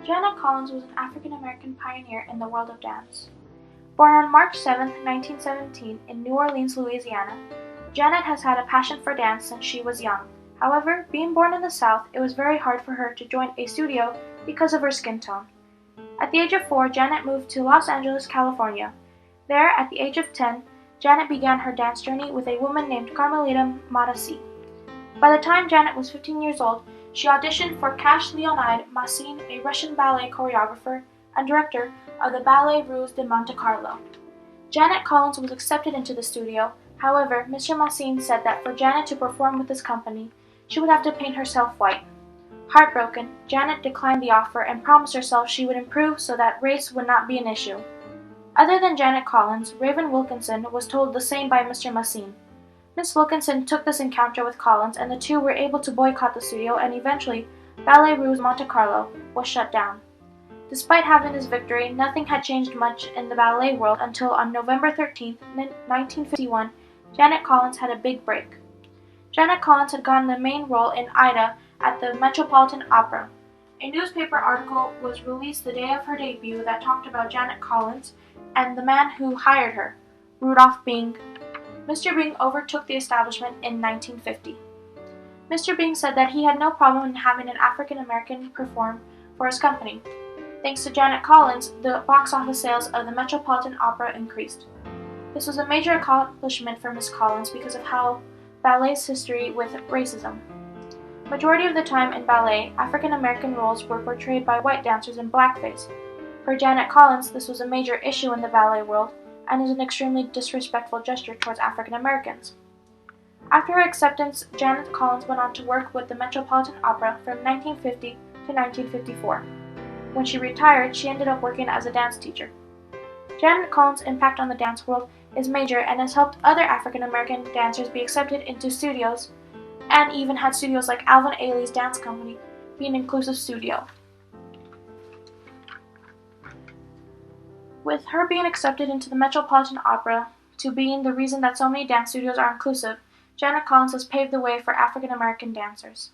Janet Collins was an African-American pioneer in the world of dance. Born on March 7, 1917 in New Orleans, Louisiana, Janet has had a passion for dance since she was young. However, being born in the South, it was very hard for her to join a studio because of her skin tone. At the age of 4, Janet moved to Los Angeles, California. There, at the age of 10, Janet began her dance journey with a woman named Carmelita Maracci. By the time Janet was 15 years old, she auditioned for Leonide, Massine, a Russian ballet choreographer and director of the Ballet Russe de Monte Carlo. Janet Collins was accepted into the studio. However, Mr. Massine said that for Janet to perform with his company, she would have to paint herself white. Heartbroken, Janet declined the offer and promised herself she would improve so that race would not be an issue. Other than Janet Collins, Raven Wilkinson was told the same by Mr. Massine. Miss Wilkinson took this encounter with Collins, and the two were able to boycott the studio, and eventually Ballet Russe Monte Carlo was shut down. Despite having this victory, nothing had changed much in the ballet world until on November 13, 1951, Janet Collins had a big break. Janet Collins had gotten the main role in Ida at the Metropolitan Opera. A newspaper article was released the day of her debut that talked about Janet Collins and the man who hired her, Ruldolph Bing. Mr. Bing overtook the establishment in 1950. Mr. Bing said that he had no problem in having an African American perform for his company. Thanks to Janet Collins, the box office sales of the Metropolitan Opera increased. This was a major accomplishment for Miss Collins because of how ballet's history with racism. Majority of the time in ballet, African American roles were portrayed by white dancers in blackface. For Janet Collins, this was a major issue in the ballet world and is an extremely disrespectful gesture towards African Americans. After her acceptance, Janet Collins went on to work with the Metropolitan Opera from 1950 to 1954. When she retired, she ended up working as a dance teacher. Janet Collins' impact on the dance world is major and has helped other African American dancers be accepted into studios, and even had studios like Alvin Ailey's dance company be an inclusive studio. With her being accepted into the Metropolitan Opera to being the reason that so many dance studios are inclusive, Janet Collins has paved the way for African American dancers.